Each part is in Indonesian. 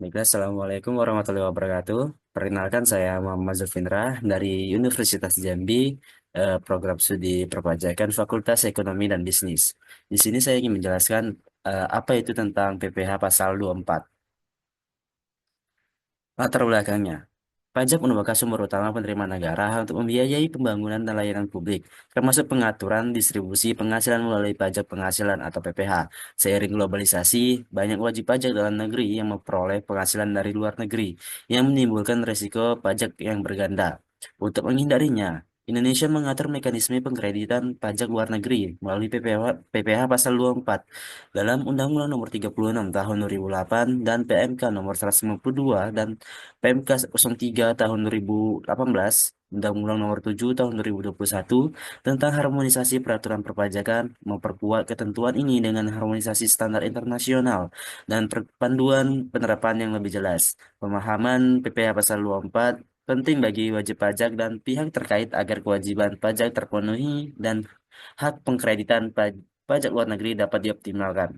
Baiklah, Assalamualaikum warahmatullahi wabarakatuh. Perkenalkan saya Muhammad Zulfindra dari Universitas Jambi, program studi perpajakan Fakultas Ekonomi dan Bisnis. Di sini saya ingin menjelaskan apa itu tentang PPh pasal 24. Latar belakangnya. Pajak merupakan sumber utama penerimaan negara untuk membiayai pembangunan dan layanan publik, termasuk pengaturan distribusi penghasilan melalui pajak penghasilan atau PPh. Seiring globalisasi, banyak wajib pajak dalam negeri yang memperoleh penghasilan dari luar negeri, yang menimbulkan risiko pajak yang berganda. Untuk menghindarinya, Indonesia mengatur mekanisme pengkreditan pajak luar negeri melalui PPh pasal 24 dalam Undang-Undang Nomor 36 Tahun 2008 dan PMK Nomor 152 dan PMK 03 tahun 2018, Undang-Undang Nomor 7 tahun 2021 tentang harmonisasi peraturan perpajakan memperkuat ketentuan ini dengan harmonisasi standar internasional dan panduan penerapan yang lebih jelas. Pemahaman PPh pasal 24 penting bagi wajib pajak dan pihak terkait agar kewajiban pajak terpenuhi dan hak pengkreditan pajak luar negeri dapat dioptimalkan.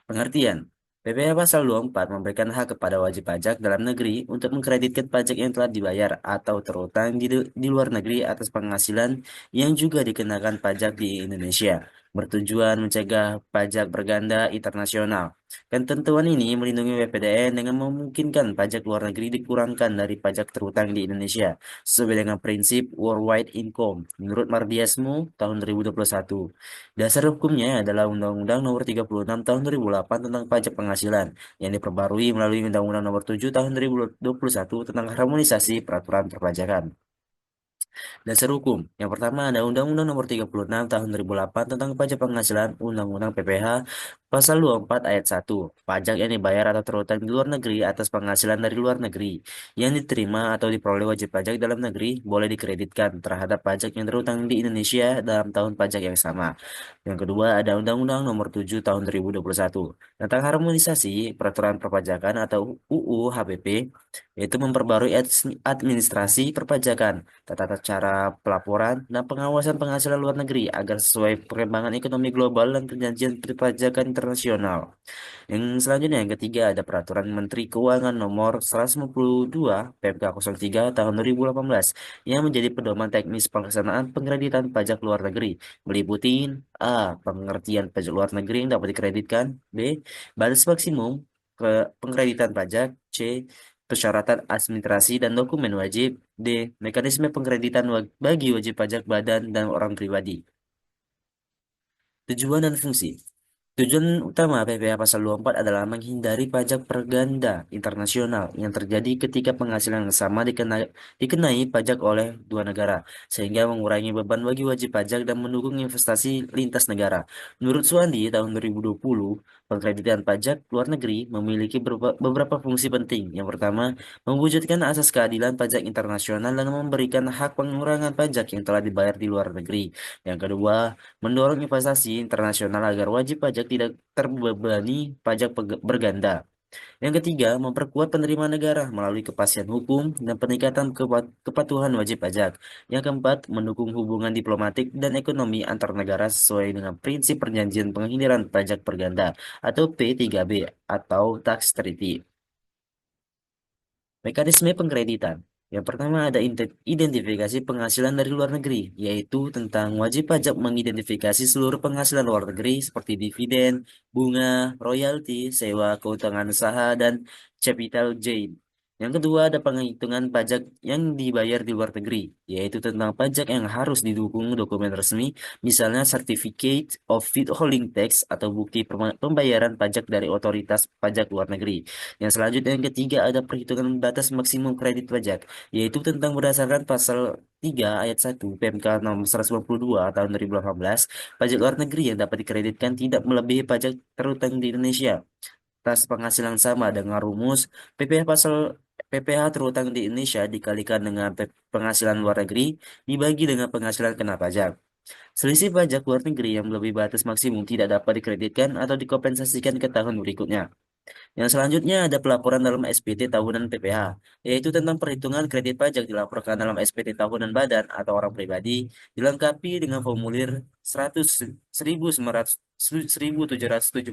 Pengertian. PPh Pasal 24 memberikan hak kepada wajib pajak dalam negeri untuk mengkreditkan pajak yang telah dibayar atau terutang di luar negeri atas penghasilan yang juga dikenakan pajak di Indonesia, bertujuan mencegah pajak berganda internasional. Ketentuan ini melindungi WPDN dengan memungkinkan pajak luar negeri dikurangkan dari pajak terutang di Indonesia, sesuai dengan prinsip worldwide income, menurut Mardiasmu tahun 2021. Dasar hukumnya adalah Undang-Undang Nomor 36 Tahun 2008 tentang pajak penghasilan yang diperbarui melalui Undang-Undang Nomor 7 Tahun 2021 tentang harmonisasi peraturan perpajakan. Dasar hukum. Yang pertama ada Undang-Undang Nomor 36 Tahun 2008 tentang pajak penghasilan, Undang-Undang PPh Pasal 24 Ayat 1. Pajak yang dibayar atau terutang di luar negeri atas penghasilan dari luar negeri yang diterima atau diperoleh wajib pajak dalam negeri boleh dikreditkan terhadap pajak yang terutang di Indonesia dalam tahun pajak yang sama. Yang kedua ada Undang-Undang Nomor 7 Tahun 2021 tentang harmonisasi peraturan perpajakan atau UU HPP, yaitu memperbarui administrasi perpajakan, tata cara pelaporan, dan pengawasan penghasilan luar negeri agar sesuai perkembangan ekonomi global dan perjanjian perpajakan internasional. Yang selanjutnya yang ketiga ada Peraturan Menteri Keuangan Nomor 152 PMK 03 Tahun 2018 yang menjadi pedoman teknis pelaksanaan pengkreditan pajak luar negeri, meliputi A. Pengertian pajak luar negeri yang dapat dikreditkan, B. Batas maksimum ke pengkreditan pajak, C. Persyaratan administrasi dan dokumen wajib, D. Mekanisme pengkreditan bagi wajib pajak badan dan orang pribadi. Tujuan dan fungsi. Tujuan utama PPh Pasal 24 adalah menghindari pajak perganda internasional yang terjadi ketika penghasilan yang sama dikenai pajak oleh dua negara, sehingga mengurangi beban bagi wajib pajak dan mendukung investasi lintas negara. Menurut Suwandi, tahun 2020, pengkreditan pajak luar negeri memiliki beberapa fungsi penting. Yang pertama, mewujudkan asas keadilan pajak internasional dan memberikan hak pengurangan pajak yang telah dibayar di luar negeri. Yang kedua, mendorong investasi internasional agar wajib pajak tidak terbebani pajak berganda. Yang ketiga, memperkuat penerimaan negara melalui kepastian hukum dan peningkatan kepatuhan wajib pajak. Yang keempat, mendukung hubungan diplomatik dan ekonomi antar negara sesuai dengan prinsip perjanjian penghindaran pajak berganda atau P3B atau Tax Treaty. Mekanisme pengkreditan. Yang pertama ada identifikasi penghasilan dari luar negeri, yaitu tentang wajib pajak mengidentifikasi seluruh penghasilan luar negeri seperti dividen, bunga, royalti, sewa, keuntungan usaha, dan capital gain. Yang kedua ada penghitungan pajak yang dibayar di luar negeri, yaitu tentang pajak yang harus didukung dokumen resmi, misalnya Certificate of Withholding Tax atau bukti pembayaran pajak dari otoritas pajak luar negeri. Yang selanjutnya yang ketiga ada perhitungan batas maksimum kredit pajak, yaitu tentang berdasarkan pasal 3 ayat 1 PMK nomor 192 tahun 2018, pajak luar negeri yang dapat dikreditkan tidak melebihi pajak terutang di Indonesia. Atas penghasilan sama dengan rumus PPh pasal PPh terutang di Indonesia dikalikan dengan penghasilan luar negeri dibagi dengan penghasilan kena pajak. Selisih pajak luar negeri yang melebihi batas maksimum tidak dapat dikreditkan atau dikompensasikan ke tahun berikutnya. Yang selanjutnya ada pelaporan dalam SPT tahunan PPH, yaitu tentang perhitungan kredit pajak dilaporkan dalam SPT tahunan badan atau orang pribadi, dilengkapi dengan formulir 100, 1900, 1771,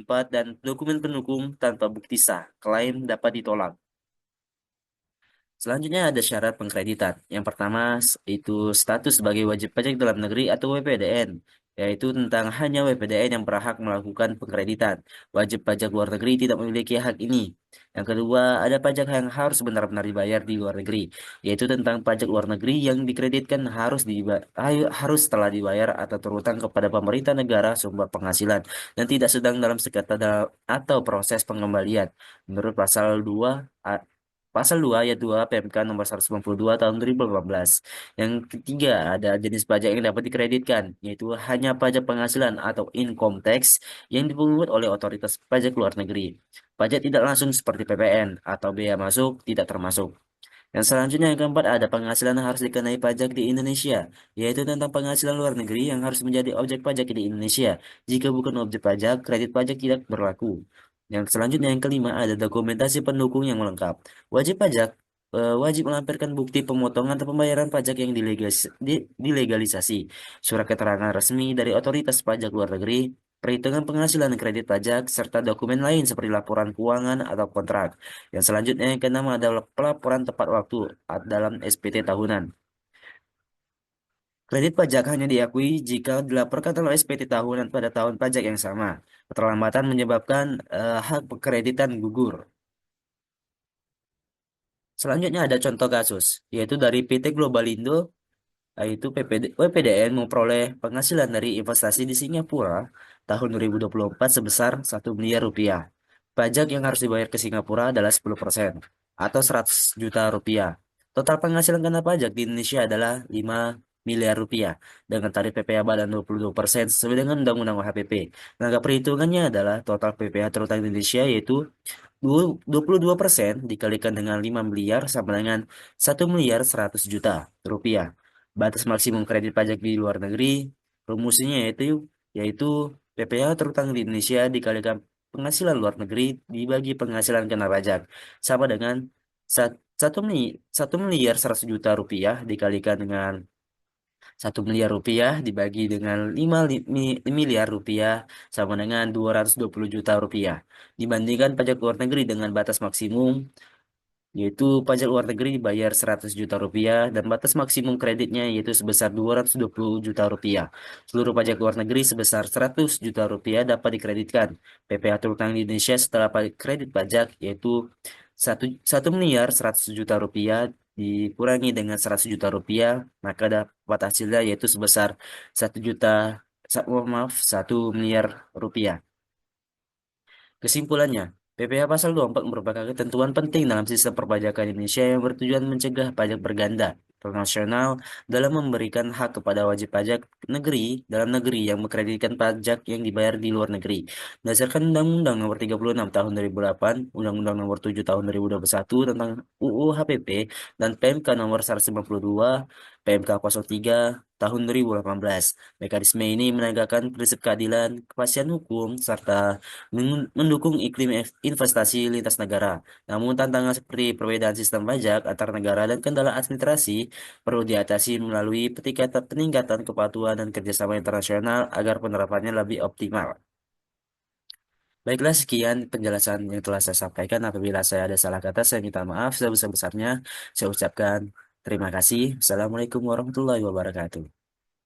4, dan dokumen pendukung tanpa bukti sah. Klaim dapat ditolak. Selanjutnya ada syarat pengkreditan. Yang pertama itu status sebagai wajib pajak dalam negeri atau WPDN, yaitu tentang hanya WPDN yang berhak melakukan pengkreditan. Wajib pajak luar negeri tidak memiliki hak ini. Yang kedua, ada pajak yang harus benar-benar dibayar di luar negeri, yaitu tentang pajak luar negeri yang dikreditkan harus telah dibayar atau terutang kepada pemerintah negara sumber penghasilan dan tidak sedang dalam sengketa atau proses pengembalian. Menurut pasal 2 Pasal 2 ayat 2 PMK nomor 192 tahun 2018. Yang ketiga, ada jenis pajak yang dapat dikreditkan, yaitu hanya pajak penghasilan atau income tax yang dipungut oleh otoritas pajak luar negeri. Pajak tidak langsung seperti PPN atau bea masuk tidak termasuk. Yang selanjutnya yang keempat ada penghasilan yang harus dikenai pajak di Indonesia, yaitu tentang penghasilan luar negeri yang harus menjadi objek pajak di Indonesia. Jika bukan objek pajak, kredit pajak tidak berlaku. Yang selanjutnya yang kelima ada dokumentasi pendukung yang lengkap. Wajib pajak wajib melampirkan bukti pemotongan atau pembayaran pajak yang dilegalisasi, surat keterangan resmi dari otoritas pajak luar negeri, perhitungan penghasilan kredit pajak, serta dokumen lain seperti laporan keuangan atau kontrak. Yang selanjutnya yang keenam adalah pelaporan tepat waktu dalam SPT tahunan. Kredit pajak hanya diakui jika dilaporkan dalam SPT tahunan pada tahun pajak yang sama. Keterlambatan menyebabkan hak kreditan gugur. Selanjutnya ada contoh kasus, yaitu dari PT Globalindo, yaitu WPDN memperoleh penghasilan dari investasi di Singapura tahun 2024 sebesar 1 miliar rupiah. Pajak yang harus dibayar ke Singapura adalah 10% atau 100 juta rupiah. Total penghasilan kena pajak di Indonesia adalah 5 miliar rupiah dengan tarif PPh Badan 22% sesuai dengan Undang-Undang HPP. Tenaga perhitungannya adalah total PPh terutang di Indonesia yaitu 22% dikalikan dengan 5 miliar sama dengan 1 miliar 100 juta rupiah. Batas maksimum kredit pajak di luar negeri, rumusnya yaitu PPh terutang di Indonesia dikalikan penghasilan luar negeri dibagi penghasilan kena pajak sama dengan 1 miliar 100 juta rupiah dikalikan dengan 1 miliar rupiah dibagi dengan 5 miliar rupiah sama dengan 220 juta rupiah. Dibandingkan pajak luar negeri dengan batas maksimum, yaitu pajak luar negeri dibayar 100 juta rupiah dan batas maksimum kreditnya yaitu sebesar 220 juta rupiah. Seluruh pajak luar negeri sebesar 100 juta rupiah dapat dikreditkan. PPh terutang di Indonesia setelah kredit pajak yaitu 1 miliar 100 juta rupiah dikurangi dengan 100 juta rupiah, maka dapat hasilnya yaitu sebesar 1 miliar rupiah. Kesimpulannya, PPh Pasal 24 merupakan ketentuan penting dalam sistem perpajakan Indonesia yang bertujuan mencegah pajak berganda internasional dalam memberikan hak kepada wajib pajak negeri dalam negeri yang mengkreditkan pajak yang dibayar di luar negeri. Berdasarkan Undang-Undang Nomor 36 Tahun 2008, Undang-Undang Nomor 7 Tahun 2021 tentang UU HPP, dan PMK Nomor 192, PMK 03 Tahun 2018. Mekanisme ini menegakkan prinsip keadilan, kepastian hukum, serta mendukung iklim investasi lintas negara. Namun tantangan seperti perbedaan sistem pajak antar negara dan kendala administrasi perlu diatasi melalui peningkatan kepatuhan dan kerjasama internasional agar penerapannya lebih optimal. Baiklah, sekian penjelasan yang telah saya sampaikan. Apabila saya ada salah kata, saya minta maaf sebesar-besarnya. Saya ucapkan terima kasih. Assalamualaikum warahmatullahi wabarakatuh.